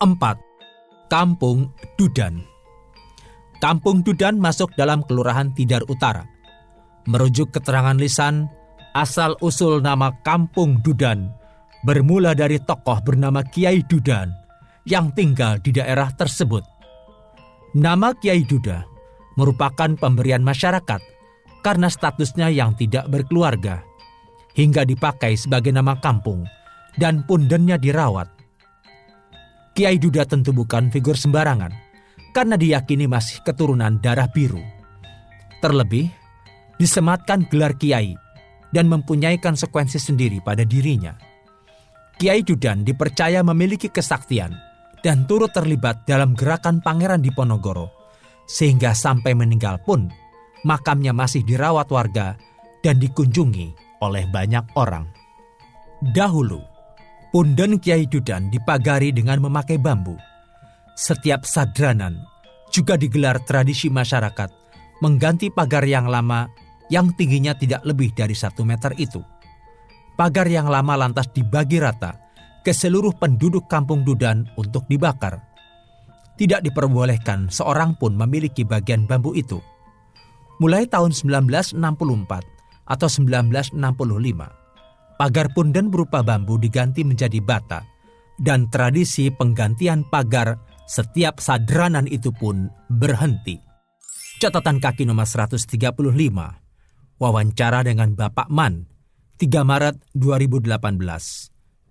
4. Kampung Dudan. Kampung Dudan masuk dalam Kelurahan Tidar Utara. Merujuk keterangan lisan, asal-usul nama Kampung Dudan bermula dari tokoh bernama Kiai Dudan yang tinggal di daerah tersebut. Nama Kiai Duda merupakan pemberian masyarakat karena statusnya yang tidak berkeluarga, hingga dipakai sebagai nama kampung dan pundennya dirawat. Kiai Duda tentu bukan figur sembarangan, karena diyakini masih keturunan darah biru. Terlebih, disematkan gelar Kiai dan mempunyai konsekuensi sendiri pada dirinya. Kiai Dudan dipercaya memiliki kesaktian dan turut terlibat dalam gerakan Pangeran Diponegoro, sehingga sampai meninggal pun makamnya masih dirawat warga dan dikunjungi oleh banyak orang. Dahulu, punden Kiai Dudan dipagari dengan memakai bambu. Setiap sadranan juga digelar tradisi masyarakat mengganti pagar yang lama yang tingginya tidak lebih dari 1 meter itu. Pagar yang lama lantas dibagi rata ke seluruh penduduk kampung Dudan untuk dibakar. Tidak diperbolehkan seorang pun memiliki bagian bambu itu. Mulai tahun 1964 atau 1965, pagar punden berupa bambu diganti menjadi bata, dan tradisi penggantian pagar setiap sadranan itu pun berhenti. Catatan kaki nomor 135, wawancara dengan Bapak Man, 3 Maret 2018,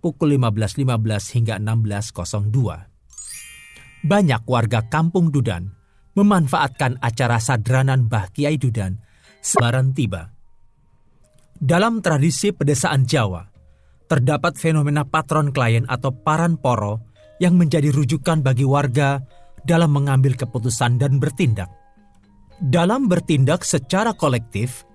pukul 15.15 hingga 16.02. Banyak warga kampung Dudan memanfaatkan acara sadranan Mbah Kiai Dudan sebaran tiba. Dalam tradisi pedesaan Jawa, terdapat fenomena patron klien atau paran poro yang menjadi rujukan bagi warga dalam mengambil keputusan dan bertindak. Dalam bertindak secara kolektif,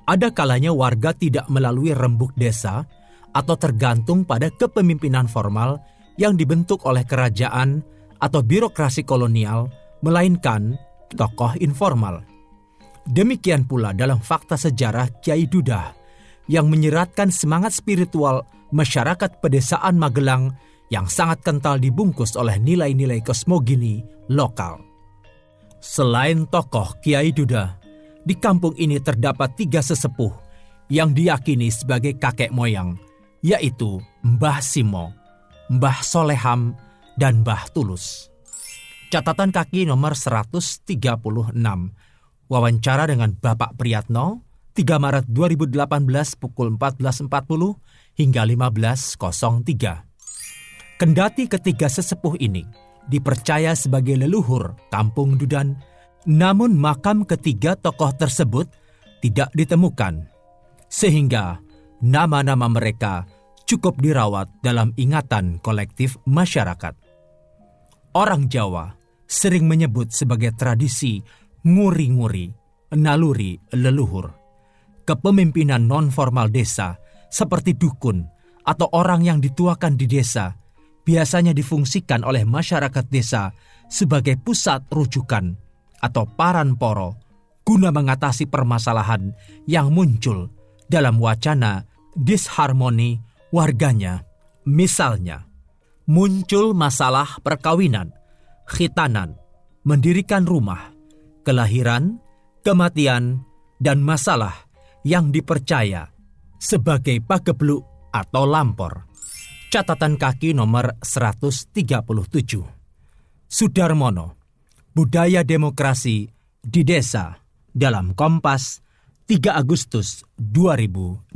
ada kalanya warga tidak melalui rembuk desa atau tergantung pada kepemimpinan formal yang dibentuk oleh kerajaan atau birokrasi kolonial, melainkan tokoh informal. Demikian pula dalam fakta sejarah Kiai Duda yang menyeratkan semangat spiritual masyarakat pedesaan Magelang yang sangat kental dibungkus oleh nilai-nilai kosmogini lokal. Selain tokoh Kiai Duda, di kampung ini terdapat 3 sesepuh yang diyakini sebagai kakek moyang, yaitu Mbah Simo, Mbah Soleham, dan Mbah Tulus. Catatan kaki nomor 136, wawancara dengan Bapak Priyatno, 3 Maret 2018 pukul 14.40 hingga 15.03. Kendati ketiga sesepuh ini dipercaya sebagai leluhur kampung Dudan, namun makam ketiga tokoh tersebut tidak ditemukan, sehingga nama-nama mereka cukup dirawat dalam ingatan kolektif masyarakat. Orang Jawa sering menyebut sebagai tradisi nguri-nguri, naluri leluhur. Kepemimpinan non-formal desa seperti dukun atau orang yang dituakan di desa biasanya difungsikan oleh masyarakat desa sebagai pusat rujukan atau paran poro guna mengatasi permasalahan yang muncul dalam wacana disharmoni warganya. Misalnya, muncul masalah perkawinan, khitanan, mendirikan rumah, kelahiran, kematian, dan masalah yang dipercaya sebagai pagebluk atau lampor. Catatan kaki nomor 137. Sudarmono, Budaya Demokrasi di Desa, dalam Kompas, 3 Agustus 2002.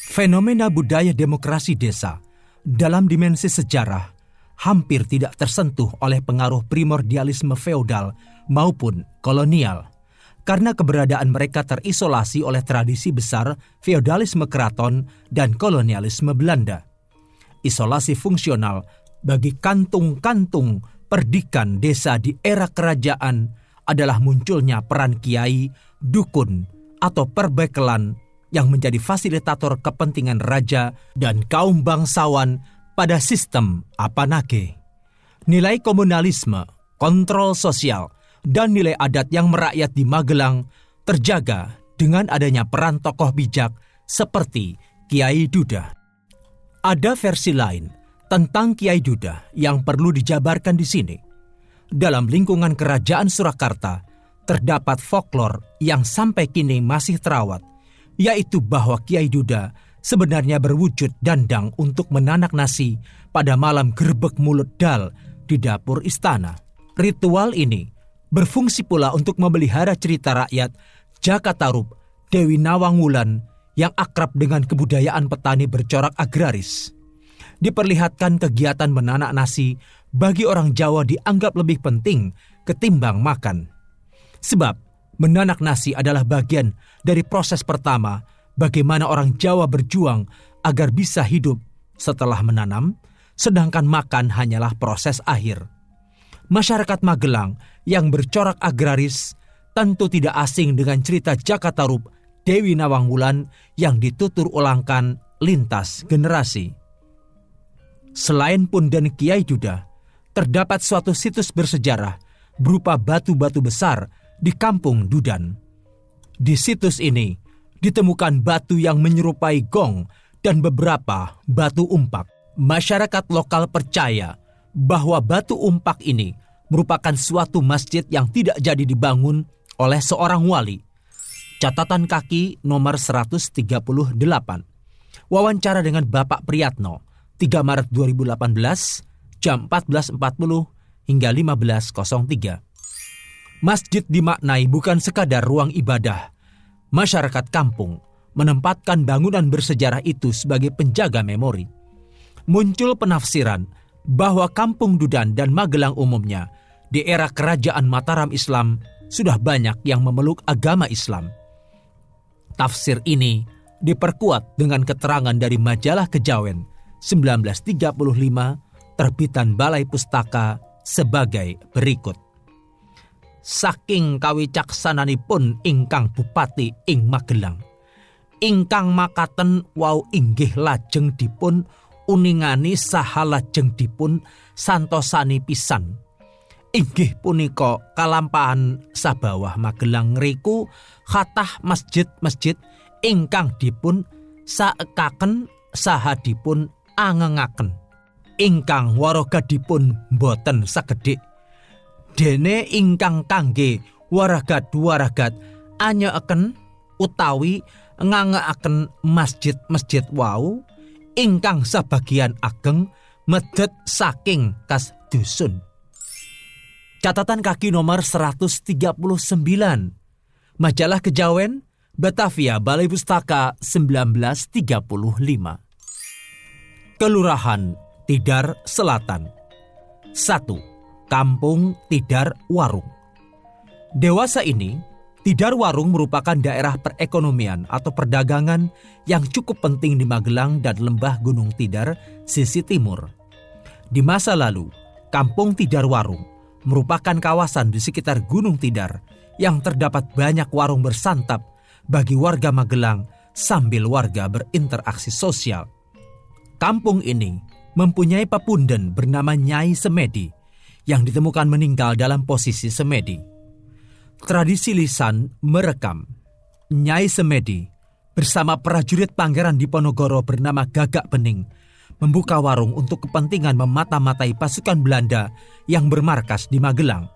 Fenomena budaya demokrasi desa dalam dimensi sejarah hampir tidak tersentuh oleh pengaruh primordialisme feodal maupun kolonial, karena keberadaan mereka terisolasi oleh tradisi besar feodalisme keraton dan kolonialisme Belanda. Isolasi fungsional bagi kantung-kantung perdikan desa di era kerajaan adalah munculnya peran kiai, dukun, atau perbekelan yang menjadi fasilitator kepentingan raja dan kaum bangsawan pada sistem Apanage. Nilai komunalisme, kontrol sosial, dan nilai adat yang merakyat di Magelang terjaga dengan adanya peran tokoh bijak seperti Kiai Duda. Ada versi lain Tentang Kiai Duda yang perlu dijabarkan di sini. Dalam lingkungan kerajaan Surakarta, terdapat folklor yang sampai kini masih terawat, yaitu bahwa Kiai Duda sebenarnya berwujud dandang untuk menanak nasi pada malam gerbek mulut dal di dapur istana. Ritual ini berfungsi pula untuk memelihara cerita rakyat Jakatarup Dewi Nawang Wulan yang akrab dengan kebudayaan petani bercorak agraris. Diperlihatkan kegiatan menanak nasi bagi orang Jawa dianggap lebih penting ketimbang makan. Sebab menanak nasi adalah bagian dari proses pertama bagaimana orang Jawa berjuang agar bisa hidup setelah menanam, sedangkan makan hanyalah proses akhir. Masyarakat Magelang yang bercorak agraris tentu tidak asing dengan cerita Jakatarup Dewi Nawang Wulan yang ditutur ulangkan lintas generasi. Selain Punden Kiai Duda, terdapat suatu situs bersejarah berupa batu-batu besar di Kampung Dudan. Di situs ini ditemukan batu yang menyerupai gong dan beberapa batu umpak. Masyarakat lokal percaya bahwa batu umpak ini merupakan suatu masjid yang tidak jadi dibangun oleh seorang wali. Catatan kaki nomor 138. Wawancara dengan Bapak Priyatno, 3 Maret 2018, jam 14.40 hingga 15.03. Masjid dimaknai bukan sekadar ruang ibadah. Masyarakat kampung menempatkan bangunan bersejarah itu sebagai penjaga memori. Muncul penafsiran bahwa Kampung Dudan dan Magelang umumnya di era kerajaan Mataram Islam sudah banyak yang memeluk agama Islam. Tafsir ini diperkuat dengan keterangan dari majalah Kejawen 1935 terbitan Balai Pustaka sebagai berikut. Saking kawicaksananipun ingkang Bupati ing Magelang, ingkang makaten wau inggih lajeng dipun uningani saha lajeng dipun santosani pisan. Inggih punika kalampahan sabawah Magelang ngriku khatah masjid-masjid ingkang dipun saekaken saha dipun angengaken, ingkang waragadipun boten sakedhik. Dene ingkang kangge waragat-waragat anyaken utawi ngangekaken masjid-masjid wau ingkang sabagian ageng medhet saking kas dusun. Catatan kaki nomor 139. Majalah Kejawen, Batavia, Balai Pustaka 1935. Kelurahan Tidar Selatan. 1. Kampung Tidar Warung. Dewasa ini, Tidar Warung merupakan daerah perekonomian atau perdagangan yang cukup penting di Magelang dan Lembah Gunung Tidar, sisi timur. Di masa lalu, Kampung Tidar Warung merupakan kawasan di sekitar Gunung Tidar yang terdapat banyak warung bersantap bagi warga Magelang sambil warga berinteraksi sosial. Kampung ini mempunyai pepunden bernama Nyai Semedi yang ditemukan meninggal dalam posisi semedi. Tradisi lisan merekam Nyai Semedi bersama prajurit Pangeran Diponegoro bernama Gagak Bening membuka warung untuk kepentingan memata-matai pasukan Belanda yang bermarkas di Magelang.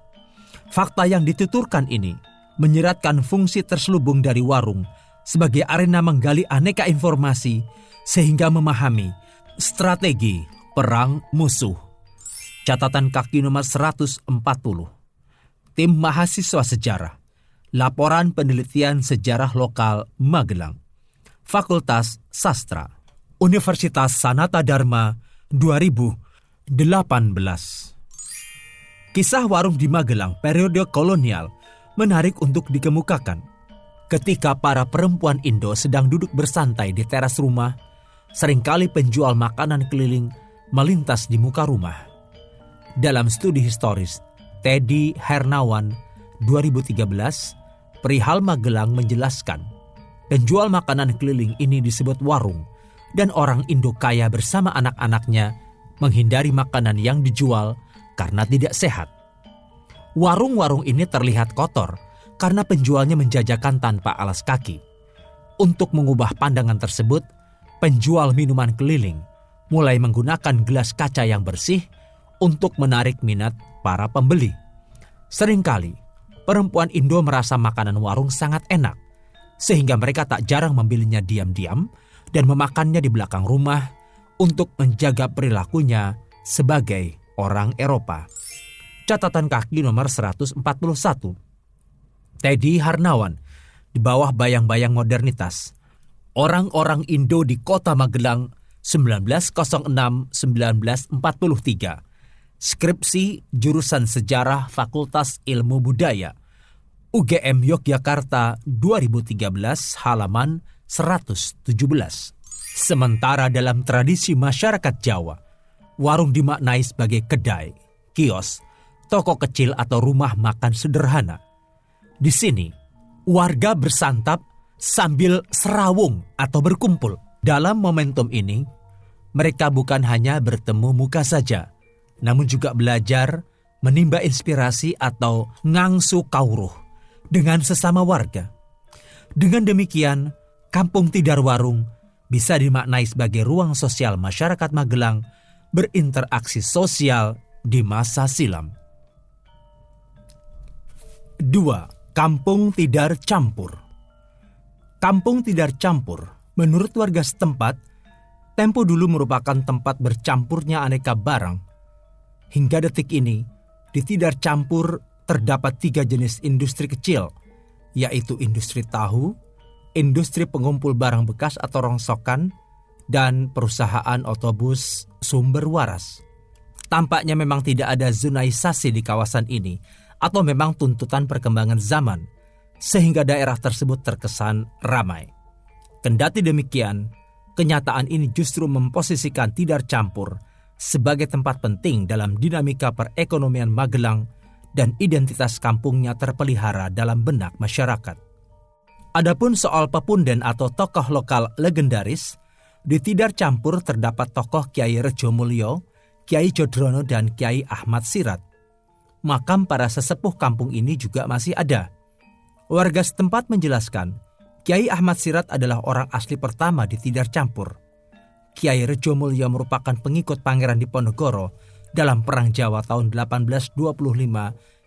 Fakta yang dituturkan ini menyeratkan fungsi terselubung dari warung sebagai arena menggali aneka informasi sehingga memahami strategi perang musuh. Catatan kaki nomor 140. Tim Mahasiswa Sejarah. Laporan Penelitian Sejarah Lokal Magelang. Fakultas Sastra. Universitas Sanata Dharma 2018. Kisah warung di Magelang periode kolonial menarik untuk dikemukakan. Ketika para perempuan Indo sedang duduk bersantai di teras rumah, seringkali penjual makanan keliling melintas di muka rumah. Dalam studi historis Teddy Hernawan 2013, perihal Magelang menjelaskan, penjual makanan keliling ini disebut warung dan orang Indo kaya bersama anak-anaknya menghindari makanan yang dijual karena tidak sehat. Warung-warung ini terlihat kotor karena penjualnya menjajakan tanpa alas kaki. Untuk mengubah pandangan tersebut, penjual minuman keliling mulai menggunakan gelas kaca yang bersih untuk menarik minat para pembeli. Seringkali, perempuan Indo merasa makanan warung sangat enak, sehingga mereka tak jarang membelinya diam-diam dan memakannya di belakang rumah untuk menjaga perilakunya sebagai orang Eropa. Catatan kaki nomor 141. Teddy Harnawan, di bawah bayang-bayang modernitas. Orang-orang Indo di Kota Magelang 1906-1943. Skripsi jurusan Sejarah Fakultas Ilmu Budaya UGM Yogyakarta 2013 halaman 117. Sementara dalam tradisi masyarakat Jawa, warung dimaknai sebagai kedai, kios, toko kecil atau rumah makan sederhana. Di sini, warga bersantap sambil serawung atau berkumpul. Dalam momentum ini, mereka bukan hanya bertemu muka saja, namun juga belajar, menimba inspirasi atau ngangsu kauruh dengan sesama warga. Dengan demikian, Kampung Tidar Warung bisa dimaknai sebagai ruang sosial masyarakat Magelang berinteraksi sosial di masa silam. 2. Kampung Tidar Campur. Kampung Tidar Campur, menurut warga setempat, tempo dulu merupakan tempat bercampurnya aneka barang. Hingga detik ini, di Tidar Campur terdapat 3 jenis industri kecil, yaitu industri tahu, industri pengumpul barang bekas atau rongsokan, dan perusahaan otobus sumber waras. Tampaknya memang tidak ada zonaisasi di kawasan ini, atau memang tuntutan perkembangan zaman, sehingga daerah tersebut terkesan ramai. Kendati demikian, kenyataan ini justru memposisikan Tidar Campur sebagai tempat penting dalam dinamika perekonomian Magelang dan identitas kampungnya terpelihara dalam benak masyarakat. Adapun soal pepunden atau tokoh lokal legendaris, di Tidar Campur terdapat tokoh Kiai Rejomulyo, Kiai Jodrono, dan Kiai Ahmad Sirat. Makam para sesepuh kampung ini juga masih ada. Warga setempat menjelaskan, Kiai Ahmad Sirat adalah orang asli pertama di Tidar Campur. Kiai Rejomulyo merupakan pengikut Pangeran Diponegoro dalam Perang Jawa tahun 1825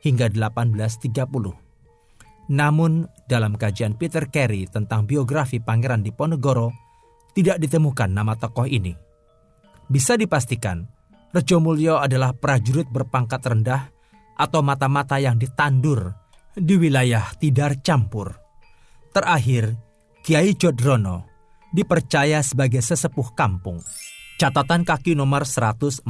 hingga 1830. Namun, dalam kajian Peter Carey tentang biografi Pangeran Diponegoro, tidak ditemukan nama tokoh ini. Bisa dipastikan, Rejomulyo adalah prajurit berpangkat rendah atau mata-mata yang ditandur di wilayah Tidar Campur. Terakhir, Kiai Jodrono dipercaya sebagai sesepuh kampung. Catatan kaki nomor 142.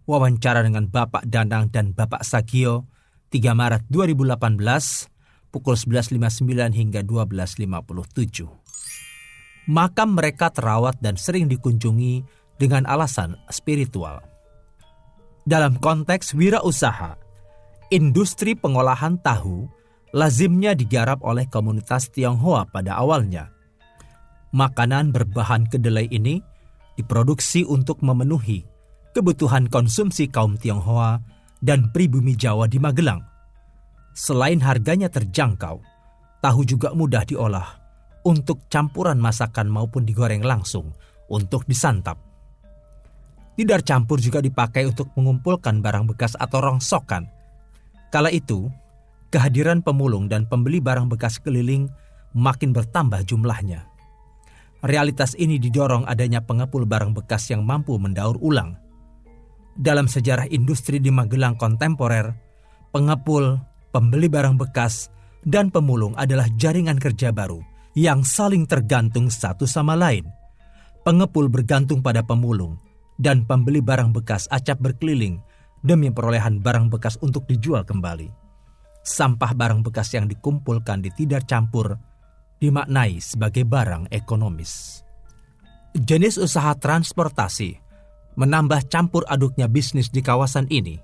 Wawancara dengan Bapak Danang dan Bapak Sagio 3 Maret 2018 pukul 11.59 hingga 12.57. Makam mereka terawat dan sering dikunjungi dengan alasan spiritual. Dalam konteks wirausaha, industri pengolahan tahu lazimnya digarap oleh komunitas Tionghoa pada awalnya. Makanan berbahan kedelai ini diproduksi untuk memenuhi kebutuhan konsumsi kaum Tionghoa dan pribumi Jawa di Magelang. Selain harganya terjangkau, tahu juga mudah diolah untuk campuran masakan maupun digoreng langsung untuk disantap. Tidar Campur juga dipakai untuk mengumpulkan barang bekas atau rongsokan. Kala itu, kehadiran pemulung dan pembeli barang bekas keliling makin bertambah jumlahnya. Realitas ini didorong adanya pengepul barang bekas yang mampu mendaur ulang. Dalam sejarah industri di Magelang kontemporer, pengepul, pembeli barang bekas, dan pemulung adalah jaringan kerja baru yang saling tergantung satu sama lain. Pengepul bergantung pada pemulung, dan pembeli barang bekas acap berkeliling demi perolehan barang bekas untuk dijual kembali. Sampah barang bekas yang dikumpulkan di Tidar Campur dimaknai sebagai barang ekonomis. Jenis usaha transportasi menambah campur aduknya bisnis di kawasan ini.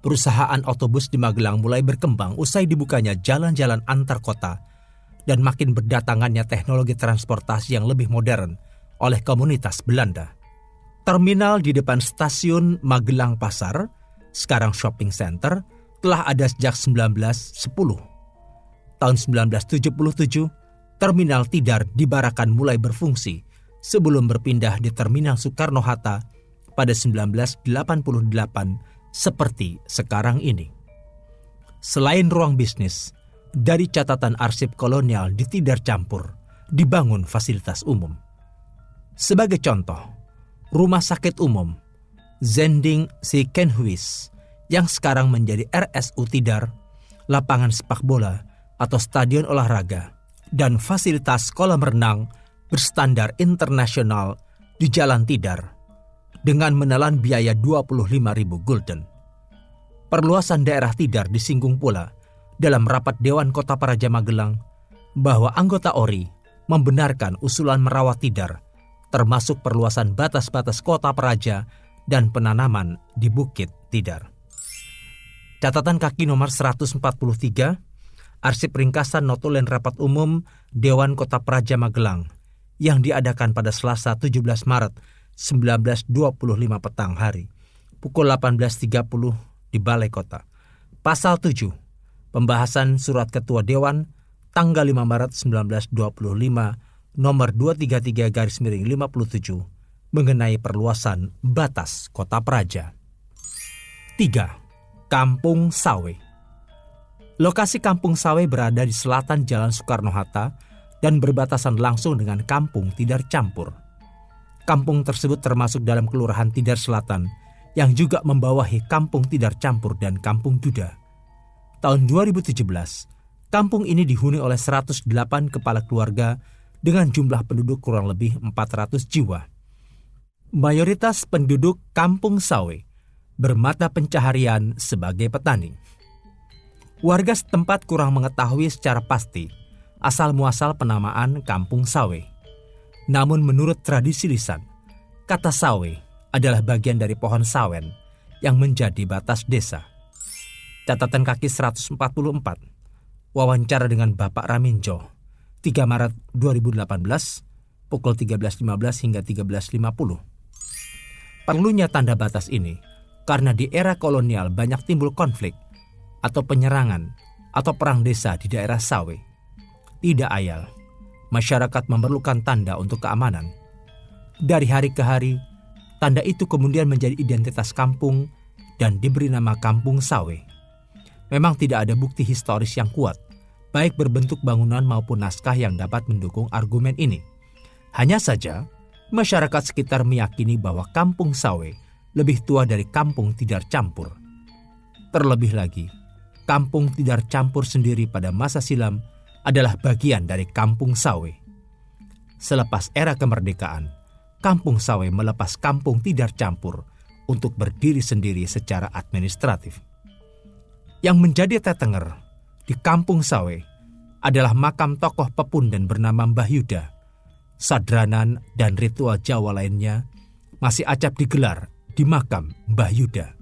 Perusahaan otobus di Magelang mulai berkembang usai dibukanya jalan-jalan antar kota dan makin berdatangannya teknologi transportasi yang lebih modern oleh komunitas Belanda. Terminal di depan stasiun Magelang Pasar, sekarang shopping center, telah ada sejak 1910. Tahun 1977, Terminal Tidar di Barakan mulai berfungsi sebelum berpindah di Terminal Soekarno-Hatta pada 1988 seperti sekarang ini. Selain ruang bisnis, dari catatan arsip kolonial di Tidar Campur dibangun fasilitas umum. Sebagai contoh, Rumah Sakit Umum Zending Sikenhuis yang sekarang menjadi RSU Tidar, lapangan sepak bola atau stadion olahraga, dan fasilitas kolam renang berstandar internasional di Jalan Tidar dengan menelan biaya 25.000 gulden. Perluasan daerah Tidar disinggung pula dalam rapat Dewan Kota Praja Magelang bahwa anggota ORI membenarkan usulan merawat Tidar, termasuk perluasan batas-batas kota Praja dan penanaman di Bukit Tidar. Catatan kaki nomor 143, arsip ringkasan notulen rapat umum Dewan Kota Praja Magelang yang diadakan pada Selasa 17 Maret 1925 petang hari, pukul 18.30 di Balai Kota. Pasal 7, pembahasan surat Ketua Dewan tanggal 5 Maret 1925 nomor 233/57 mengenai perluasan batas Kota Praja. 3. Kampung Sawe. Lokasi Kampung Sawe berada di selatan Jalan Soekarno-Hatta dan berbatasan langsung dengan Kampung Tidar Campur. Kampung tersebut termasuk dalam Kelurahan Tidar Selatan yang juga membawahi Kampung Tidar Campur dan Kampung Duda. Tahun 2017, kampung ini dihuni oleh 108 kepala keluarga dengan jumlah penduduk kurang lebih 400 jiwa. Mayoritas penduduk Kampung Sawe bermata pencaharian sebagai petani. Warga setempat kurang mengetahui secara pasti asal-muasal penamaan Kampung Sawe. Namun menurut tradisi lisan, kata sawe adalah bagian dari pohon sawen yang menjadi batas desa. Catatan kaki 144, wawancara dengan Bapak Raminjo, 3 Maret 2018, pukul 13.15 hingga 13.50. Perlunya tanda batas ini karena di era kolonial banyak timbul konflik atau penyerangan atau perang desa di daerah Sawe. Tidak ayal, masyarakat memerlukan tanda untuk keamanan. Dari hari ke hari, tanda itu kemudian menjadi identitas kampung dan diberi nama Kampung Sawe. Memang tidak ada bukti historis yang kuat, baik berbentuk bangunan maupun naskah yang dapat mendukung argumen ini. Hanya saja, masyarakat sekitar meyakini bahwa Kampung Sawe lebih tua dari Kampung Tidar Campur. Terlebih lagi, Kampung Tidar Campur sendiri pada masa silam adalah bagian dari Kampung Sawe. Selepas era kemerdekaan, Kampung Sawe melepas Kampung Tidar Campur untuk berdiri sendiri secara administratif. Yang menjadi tetenger di Kampung Sawe adalah makam tokoh pepundan bernama Mbah Yuda. Sadranan dan ritual Jawa lainnya masih acap digelar di makam Mbah Yuda.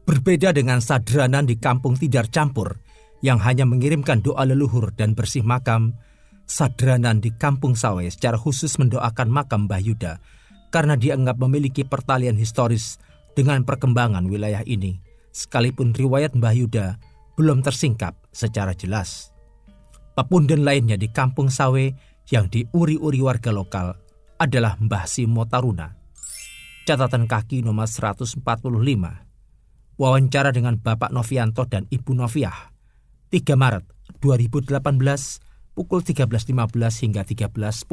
Berbeda dengan sadranan di Kampung Tidar Campur yang hanya mengirimkan doa leluhur dan bersih makam, sadranan di Kampung Sawe secara khusus mendoakan makam Mbah Yuda karena dianggap memiliki pertalian historis dengan perkembangan wilayah ini, sekalipun riwayat Mbah Yuda belum tersingkap secara jelas. Pepundan lainnya di Kampung Sawe yang diuri-uri warga lokal adalah Mbah Simo Taruna. Catatan kaki nomor 145. Wawancara dengan Bapak Novianto dan Ibu Noviah, 3 Maret 2018, pukul 13.15 hingga 13.10.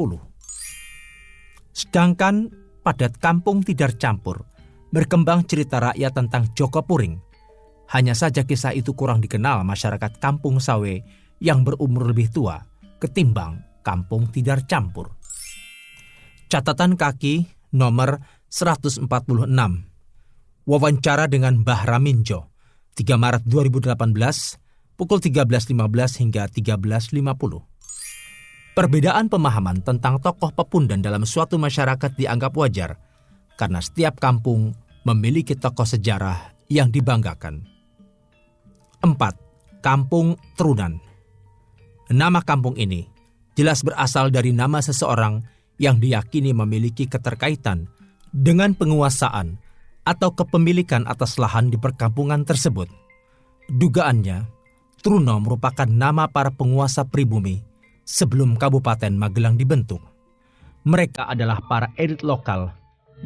Sedangkan pada Kampung Tidar Campur, berkembang cerita rakyat tentang Joko Puring. Hanya saja kisah itu kurang dikenal masyarakat Kampung Sawe yang berumur lebih tua ketimbang Kampung Tidar Campur. Catatan kaki nomor 146. Wawancara dengan Mbah Raminjo, 3 Maret 2018, pukul 13.15 hingga 13.50. Perbedaan pemahaman tentang tokoh pepundan dalam suatu masyarakat dianggap wajar, karena setiap kampung memiliki tokoh sejarah yang dibanggakan. 4. Kampung Trunan. Nama kampung ini jelas berasal dari nama seseorang yang diyakini memiliki keterkaitan dengan penguasaan atau kepemilikan atas lahan di perkampungan tersebut. Dugaannya, Truno merupakan nama para penguasa pribumi sebelum Kabupaten Magelang dibentuk. Mereka adalah para elit lokal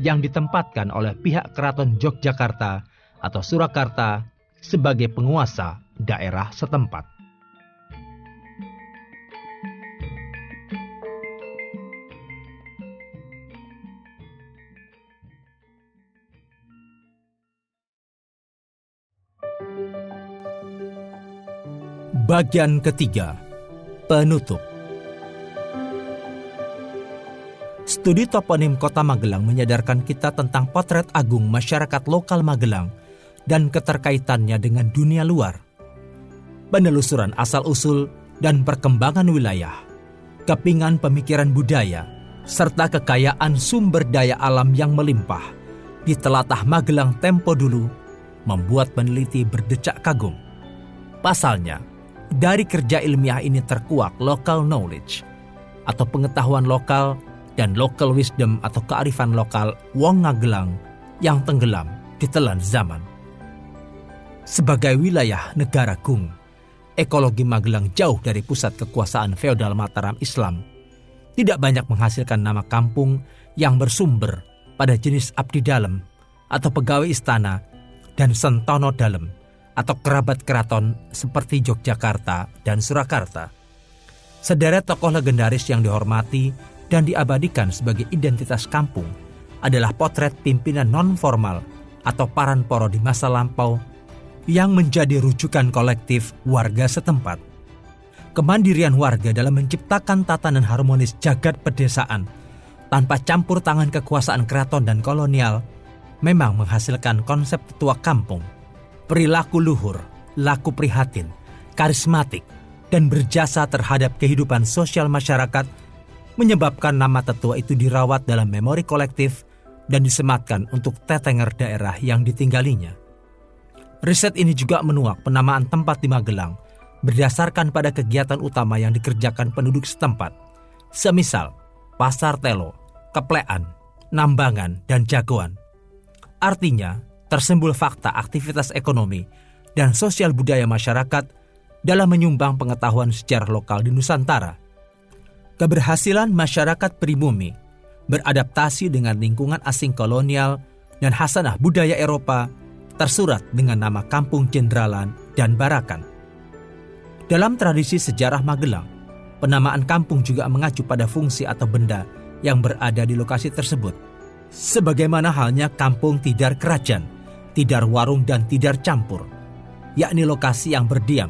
yang ditempatkan oleh pihak Keraton Yogyakarta atau Surakarta sebagai penguasa daerah setempat. Bagian ketiga, penutup. Studi toponim Kota Magelang menyadarkan kita tentang potret agung masyarakat lokal Magelang dan keterkaitannya dengan dunia luar. Penelusuran asal-usul dan perkembangan wilayah, kepingan pemikiran budaya, serta kekayaan sumber daya alam yang melimpah di telatah Magelang tempo dulu membuat peneliti berdecak kagum. Pasalnya, dari kerja ilmiah ini terkuak local knowledge atau pengetahuan lokal dan local wisdom atau kearifan lokal wong Magelang yang tenggelam di telan zaman. Sebagai wilayah negara Gung, ekologi Magelang jauh dari pusat kekuasaan feodal Mataram Islam, tidak banyak menghasilkan nama kampung yang bersumber pada jenis abdi dalem atau pegawai istana dan sentono dalem atau kerabat keraton seperti Yogyakarta dan Surakarta. Sederet tokoh legendaris yang dihormati dan diabadikan sebagai identitas kampung adalah potret pimpinan non-formal atau paranporo di masa lampau yang menjadi rujukan kolektif warga setempat. Kemandirian warga dalam menciptakan tatanan harmonis jagat pedesaan tanpa campur tangan kekuasaan keraton dan kolonial memang menghasilkan konsep tetua kampung, perilaku luhur, laku prihatin, karismatik, dan berjasa terhadap kehidupan sosial masyarakat, menyebabkan nama tetua itu dirawat dalam memori kolektif dan disematkan untuk tetenger daerah yang ditinggalinya. Riset ini juga menuak penamaan tempat di Magelang berdasarkan pada kegiatan utama yang dikerjakan penduduk setempat, semisal Pasar Telo, Keplean, Nambangan, dan Jagoan. Artinya, tersimbol fakta aktivitas ekonomi dan sosial budaya masyarakat dalam menyumbang pengetahuan sejarah lokal di Nusantara. Keberhasilan masyarakat pribumi beradaptasi dengan lingkungan asing kolonial dan hasanah budaya Eropa tersurat dengan nama Kampung Jendralan dan Barakan. Dalam tradisi sejarah Magelang, penamaan kampung juga mengacu pada fungsi atau benda yang berada di lokasi tersebut. Sebagaimana halnya kampung Tidar Kerajaan, Tidar Warung, dan Tidar Campur, yakni lokasi yang berdiam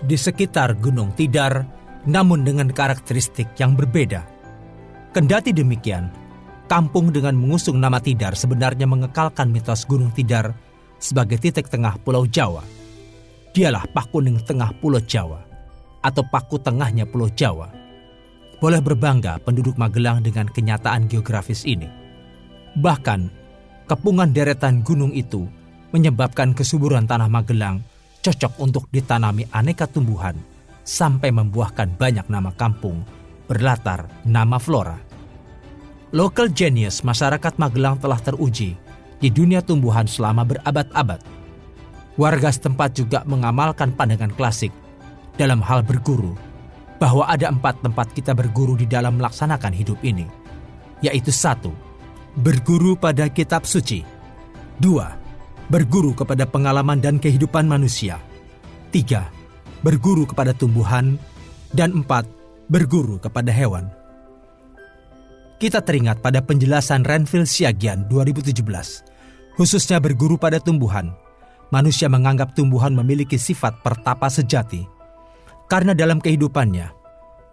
di sekitar Gunung Tidar, namun dengan karakteristik yang berbeda. Kendati demikian, kampung dengan mengusung nama Tidar sebenarnya mengekalkan mitos Gunung Tidar sebagai titik tengah Pulau Jawa. Dialah Pakuning Tengah Pulau Jawa atau Paku Tengahnya Pulau Jawa. Boleh berbangga penduduk Magelang dengan kenyataan geografis ini. Bahkan, kepungan deretan gunung itu menyebabkan kesuburan tanah Magelang cocok untuk ditanami aneka tumbuhan sampai membuahkan banyak nama kampung berlatar nama flora. Local genius masyarakat Magelang telah teruji di dunia tumbuhan selama berabad-abad. Warga setempat juga mengamalkan pandangan klasik dalam hal berguru, bahwa ada 4 tempat kita berguru di dalam melaksanakan hidup ini, yaitu 1. Berguru pada kitab suci. 2. Berguru kepada pengalaman dan kehidupan manusia. 3. Berguru kepada tumbuhan. Dan 4. Berguru kepada hewan. Kita teringat pada penjelasan Renville Siagian 2017, khususnya berguru pada tumbuhan. Manusia menganggap tumbuhan memiliki sifat pertapa sejati. Karena dalam kehidupannya,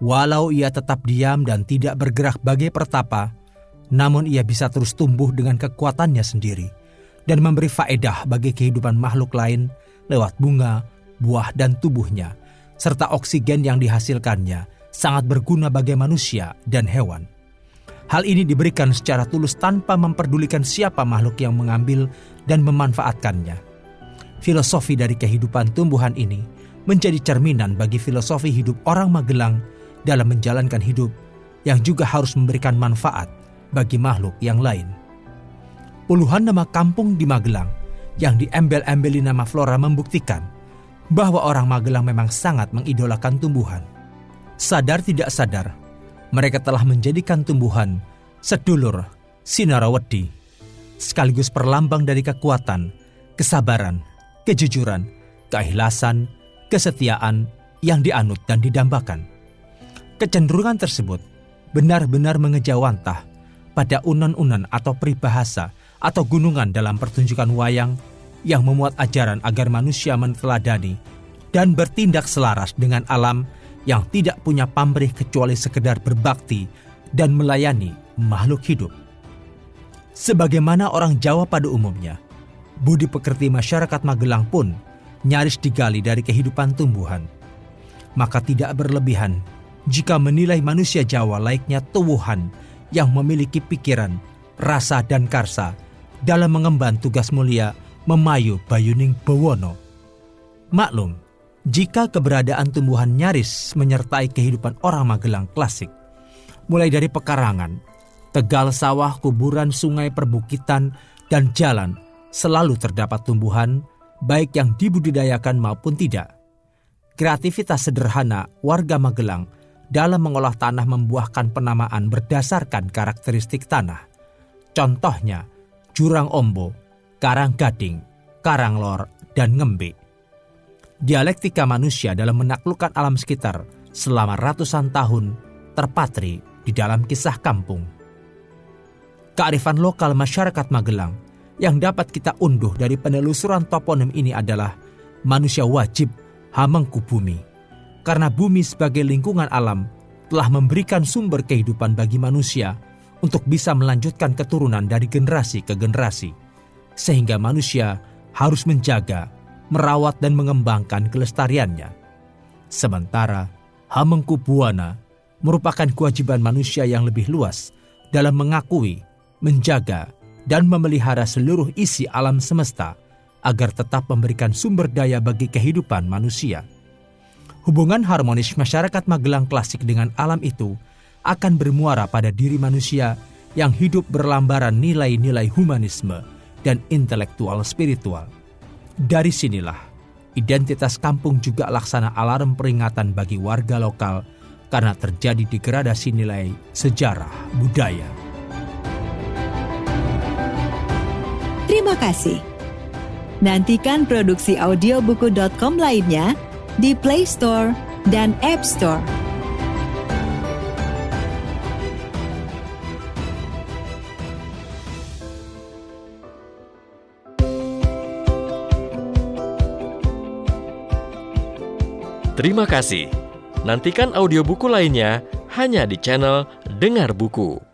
walau ia tetap diam dan tidak bergerak bagai pertapa, namun ia bisa terus tumbuh dengan kekuatannya sendiri dan memberi faedah bagi kehidupan makhluk lain lewat bunga, buah, dan tubuhnya, serta oksigen yang dihasilkannya sangat berguna bagi manusia dan hewan. Hal ini diberikan secara tulus tanpa memperdulikan siapa makhluk yang mengambil dan memanfaatkannya. Filosofi dari kehidupan tumbuhan ini menjadi cerminan bagi filosofi hidup orang Magelang dalam menjalankan hidup yang juga harus memberikan manfaat bagi makhluk yang lain. Puluhan nama kampung di Magelang yang diembel-embeli nama flora membuktikan bahwa orang Magelang memang sangat mengidolakan tumbuhan. Sadar tidak sadar, mereka telah menjadikan tumbuhan sedulur sinarawedi, sekaligus perlambang dari kekuatan, kesabaran, kejujuran, keikhlasan, kesetiaan yang dianut dan didambakan. Kecenderungan tersebut benar-benar mengejawantah pada unan-unan atau peribahasa atau gunungan dalam pertunjukan wayang yang memuat ajaran agar manusia meneladani dan bertindak selaras dengan alam yang tidak punya pamrih kecuali sekedar berbakti dan melayani makhluk hidup. Sebagaimana orang Jawa pada umumnya, budi pekerti masyarakat Magelang pun nyaris digali dari kehidupan tumbuhan. Maka tidak berlebihan jika menilai manusia Jawa layaknya tuwuhan yang memiliki pikiran, rasa dan karsa dalam mengemban tugas mulia memayu bayuning bawana. Maklum, jika keberadaan tumbuhan nyaris menyertai kehidupan orang Magelang klasik, mulai dari pekarangan, tegal sawah, kuburan, sungai, perbukitan, dan jalan, selalu terdapat tumbuhan, baik yang dibudidayakan maupun tidak. Kreativitas sederhana warga Magelang dalam mengolah tanah membuahkan penamaan berdasarkan karakteristik tanah. Contohnya, Jurang Ombo, Karang Gading, Karanglor, dan Ngembe. Dialektika manusia dalam menaklukkan alam sekitar selama ratusan tahun terpatri di dalam kisah kampung. Kearifan lokal masyarakat Magelang yang dapat kita unduh dari penelusuran toponim ini adalah manusia wajib hamengku bumi, karena bumi sebagai lingkungan alam telah memberikan sumber kehidupan bagi manusia untuk bisa melanjutkan keturunan dari generasi ke generasi, sehingga manusia harus menjaga, merawat dan mengembangkan kelestariannya. Sementara hamengku buana merupakan kewajiban manusia yang lebih luas dalam mengakui, menjaga, dan memelihara seluruh isi alam semesta agar tetap memberikan sumber daya bagi kehidupan manusia. Hubungan harmonis masyarakat Magelang klasik dengan alam itu akan bermuara pada diri manusia yang hidup berlambaran nilai-nilai humanisme dan intelektual spiritual. Dari sinilah, identitas kampung juga laksana alarm peringatan bagi warga lokal karena terjadi degradasi nilai sejarah budaya. Terima kasih. Nantikan produksi audiobuku.com lainnya di Play Store dan App Store. Terima kasih. Nantikan audiobuku lainnya hanya di channel Dengar Buku.